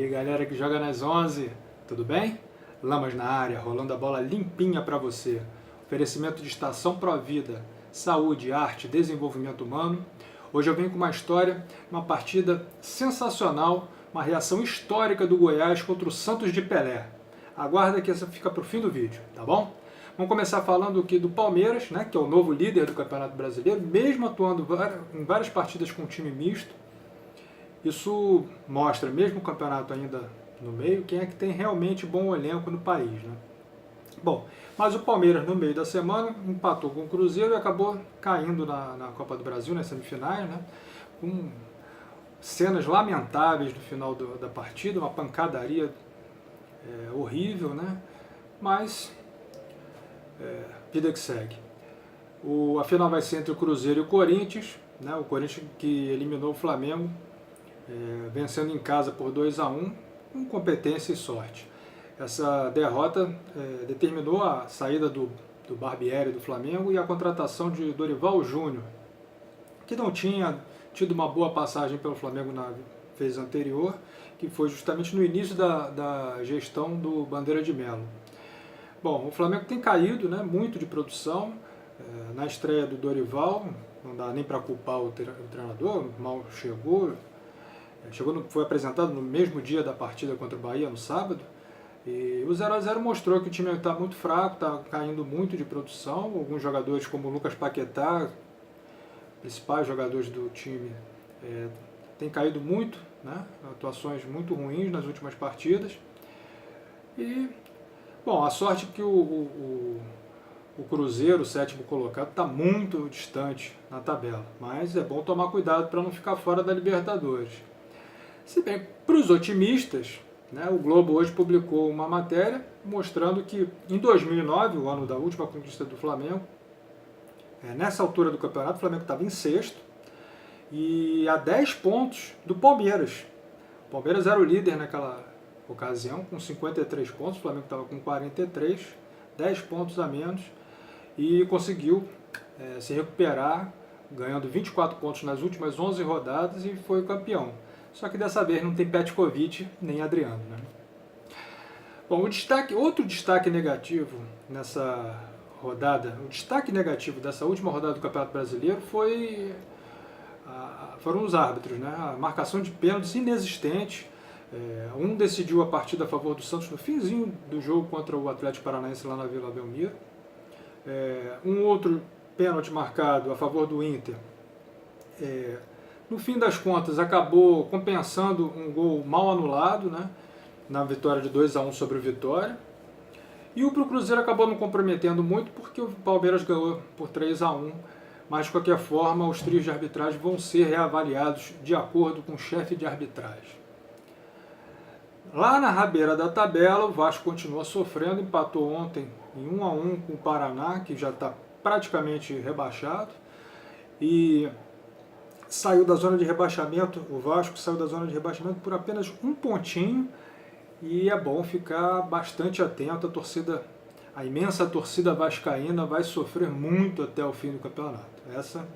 E aí galera que joga nas 11, tudo bem? Lamas na área, rolando a bola limpinha para você. Oferecimento de Estação Provida, saúde, arte, desenvolvimento humano. Hoje eu venho com uma história, uma partida sensacional, uma reação histórica do Goiás contra o Santos de Pelé. Aguarda que essa fica para o fim do vídeo, tá bom? Vamos começar falando aqui do Palmeiras, né, que é o novo líder do Campeonato Brasileiro, mesmo atuando em várias partidas com um time misto. Isso mostra, mesmo o campeonato ainda no meio, quem é que tem realmente bom elenco no país, né? Bom, mas o Palmeiras no meio da semana empatou com o Cruzeiro e acabou caindo na Copa do Brasil, nas semifinais, né? Com cenas lamentáveis no final da partida, uma pancadaria horrível, né? Mas vida que segue. A final vai ser entre o Cruzeiro e o Corinthians, né? O Corinthians que eliminou o Flamengo, vencendo em casa por 2-1, com competência e sorte. Essa derrota determinou a saída do Barbieri do Flamengo e a contratação de Dorival Júnior, que não tinha tido uma boa passagem pelo Flamengo na vez anterior, que foi justamente no início da gestão do Bandeira de Melo. Bom, o Flamengo tem caído, né, muito de produção. Na estreia do Dorival, não dá nem para culpar o treinador, mal chegou, foi apresentado no mesmo dia da partida contra o Bahia, no sábado, e o 0-0 mostrou que o time está muito fraco, está caindo muito de produção. Alguns jogadores como o Lucas Paquetá, principais jogadores do time, têm caído muito, né? Atuações muito ruins nas últimas partidas. E, bom, a sorte é que o Cruzeiro, o sétimo colocado, está muito distante na tabela, mas é bom tomar cuidado para não ficar fora da Libertadores. Se bem, para os otimistas, né, o Globo hoje publicou uma matéria mostrando que em 2009, o ano da última conquista do Flamengo, nessa altura do campeonato, o Flamengo estava em sexto e a 10 pontos do Palmeiras. O Palmeiras era o líder naquela ocasião, com 53 pontos, o Flamengo estava com 43, 10 pontos a menos, e conseguiu se recuperar, ganhando 24 pontos nas últimas 11 rodadas e foi campeão. Só que dessa vez não tem Petkovic nem Adriano, né? Bom, outro destaque negativo nessa rodada, o destaque negativo dessa última rodada do Campeonato Brasileiro foram os árbitros, né? A marcação de pênaltis inexistente. Um decidiu a partida a favor do Santos no finzinho do jogo contra o Atlético Paranaense lá na Vila Belmiro. Um outro pênalti marcado a favor do Inter. No fim das contas, acabou compensando um gol mal anulado, né, na vitória de 2-1 sobre o Vitória. E o Cruzeiro acabou não comprometendo muito porque o Palmeiras ganhou por 3-1. Mas, de qualquer forma, os trios de arbitragem vão ser reavaliados de acordo com o chefe de arbitragem. Lá na rabeira da tabela, o Vasco continua sofrendo, empatou ontem em 1-1 com o Paraná, que já está praticamente rebaixado. E saiu da zona de rebaixamento, o Vasco saiu da zona de rebaixamento por apenas um pontinho, e é bom ficar bastante atento. A imensa torcida vascaína vai sofrer muito até o fim do campeonato. Essa,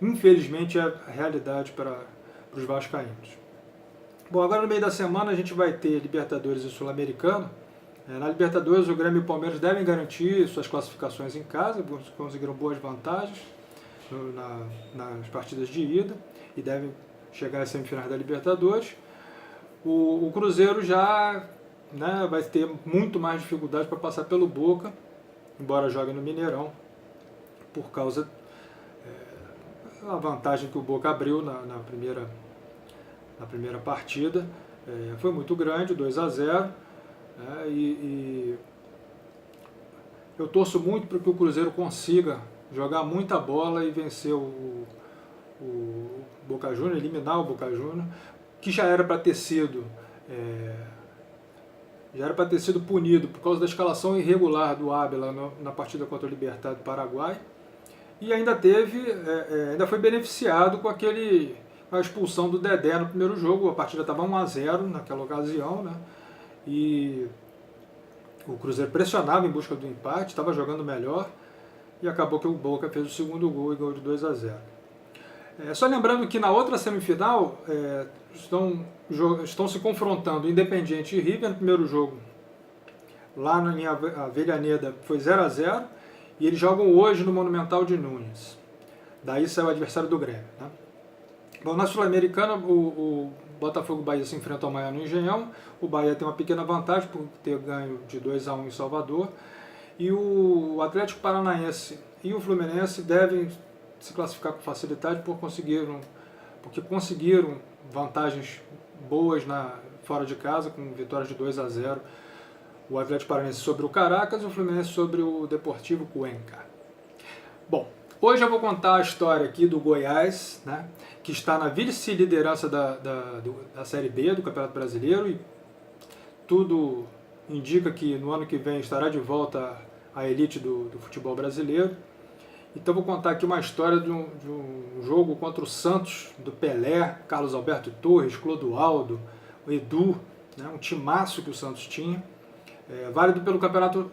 infelizmente, é a realidade para os vascaínos. Bom, agora no meio da semana a gente vai ter Libertadores e Sul-Americano. Na Libertadores, o Grêmio e o Palmeiras devem garantir suas classificações em casa, conseguiram boas vantagens nas partidas de ida e devem chegar às semifinais da Libertadores. O Cruzeiro já, né, vai ter muito mais dificuldade para passar pelo Boca, embora jogue no Mineirão, por causa da vantagem que o Boca abriu na primeira partida. Foi muito grande, 2-0, e eu torço muito para que o Cruzeiro consiga jogar muita bola e vencer o Boca Juniors, eliminar o Boca Juniors, que já era para ter sido punido por causa da escalação irregular do Ábila na partida contra o Libertad do Paraguai, e ainda foi beneficiado com a expulsão do Dedé no primeiro jogo. A partida estava 1-0 naquela ocasião, né? E o Cruzeiro pressionava em busca do empate, estava jogando melhor, e acabou que o Boca fez o segundo gol e gol de 2-0. Só lembrando que na outra semifinal estão se confrontando Independiente e River no primeiro jogo. Lá em Avellaneda foi 0-0 e eles jogam hoje no Monumental de Nunes. Daí sai o adversário do Grêmio. Né? Bom, na Sul-Americana, o Botafogo e o Bahia se enfrentam amanhã no Engenhão. O Bahia tem uma pequena vantagem por ter ganho de 2-1 em Salvador. E o Atlético Paranaense e o Fluminense devem se classificar com facilidade porque conseguiram vantagens boas fora de casa, com vitórias de 2-0. O Atlético Paranaense sobre o Caracas e o Fluminense sobre o Deportivo Cuenca. Bom, hoje eu vou contar a história aqui do Goiás, né, que está na vice-liderança da Série B do Campeonato Brasileiro e tudo indica que no ano que vem estará de volta à elite do futebol brasileiro. Então vou contar aqui uma história de um jogo contra o Santos, do Pelé, Carlos Alberto Torres, Clodoaldo, o Edu, né, um timaço que o Santos tinha, válido pelo campeonato,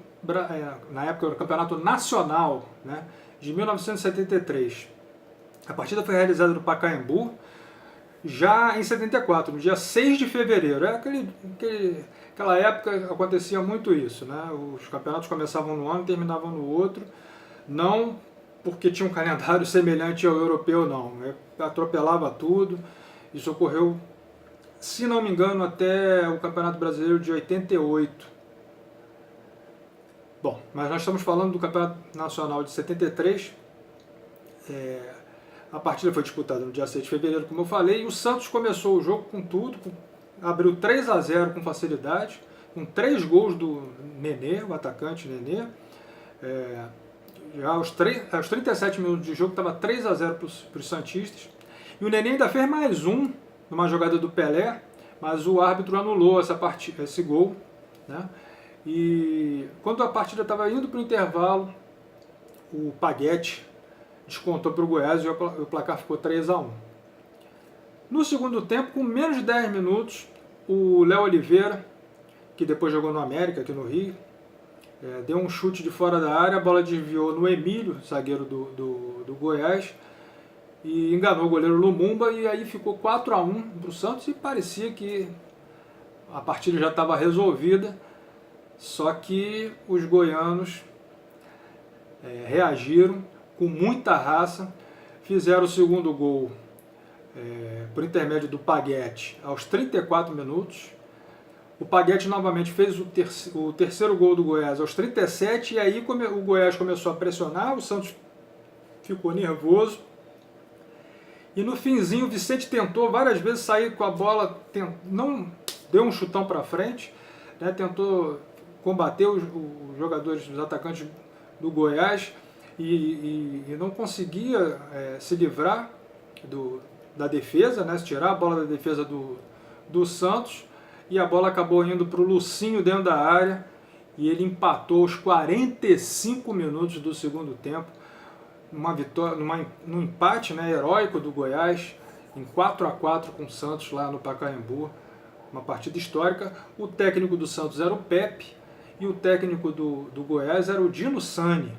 na época era o Campeonato Nacional, né, de 1973. A partida foi realizada no Pacaembu, já em 74, no dia 6 de fevereiro. Aquela época acontecia muito isso, né? Os campeonatos começavam num ano e terminavam no outro, não porque tinha um calendário semelhante ao europeu, não. Atropelava tudo. Isso ocorreu, se não me engano, até o Campeonato Brasileiro de 88. Bom, mas nós estamos falando do Campeonato Nacional de 73. A partida foi disputada no dia 6 de fevereiro, como eu falei, e o Santos começou o jogo com tudo, abriu 3-0 com facilidade, com 3 gols do Nenê, o atacante Nenê. Já aos 37 minutos de jogo estava 3-0 para os santistas. E o Nenê ainda fez mais um, numa jogada do Pelé, mas o árbitro anulou esse gol. Né? E quando a partida estava indo para o intervalo, o Paguete descontou para o Goiás e o placar ficou 3-1. No segundo tempo, com menos de 10 minutos, o Léo Oliveira, que depois jogou no América, aqui no Rio, deu um chute de fora da área, a bola desviou no Emílio, zagueiro do Goiás, e enganou o goleiro Lumumba, e aí ficou 4-1 para o Santos, e parecia que a partida já estava resolvida, só que os goianos reagiram com muita raça, fizeram o segundo gol por intermédio do Paguete aos 34 minutos. O Paguete novamente fez o terceiro gol do Goiás aos 37, e aí o Goiás começou a pressionar, o Santos ficou nervoso. E no finzinho o Vicente tentou várias vezes sair com a bola, não deu um chutão para frente, né, tentou combater os jogadores, os atacantes do Goiás, e não conseguia se livrar da defesa, né, se tirar a bola da defesa do Santos. E a bola acabou indo para o Lucinho dentro da área e ele empatou aos 45 minutos do segundo tempo, num empate, né, heróico do Goiás, em 4-4 com o Santos lá no Pacaembu, uma partida histórica. O técnico do Santos era o Pepe e o técnico do Goiás era o Dino Sani.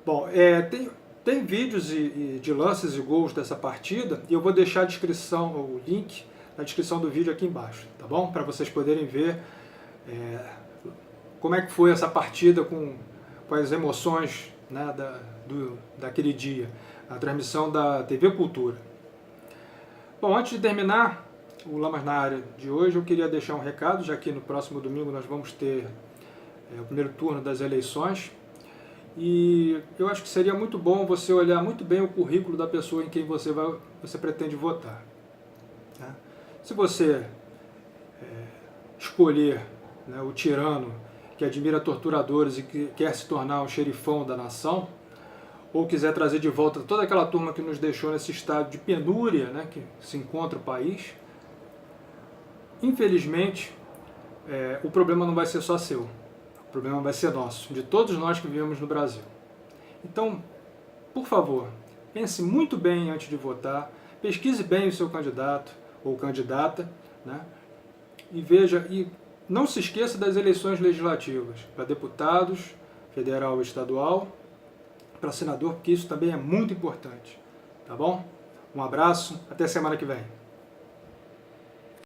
Bom, tem vídeos de lances e gols dessa partida e eu vou deixar a descrição, o link na descrição do vídeo aqui embaixo, tá bom? Para vocês poderem ver como é que foi essa partida com as emoções, né, daquele dia, a transmissão da TV Cultura. Bom, antes de terminar o Lamas na Área de hoje, eu queria deixar um recado, já que no próximo domingo nós vamos ter o primeiro turno das eleições, e eu acho que seria muito bom você olhar muito bem o currículo da pessoa em quem você pretende votar. Tá? Se você escolher, né, o tirano que admira torturadores e que quer se tornar um xerifão da nação, ou quiser trazer de volta toda aquela turma que nos deixou nesse estado de penúria, né, que se encontra o país, infelizmente, o problema não vai ser só seu, o problema vai ser nosso, de todos nós que vivemos no Brasil. Então, por favor, pense muito bem antes de votar, pesquise bem o seu candidato ou candidata, né, e veja, e não se esqueça das eleições legislativas para deputados, federal e estadual, para senador, porque isso também é muito importante. Tá bom? Um abraço, até semana que vem.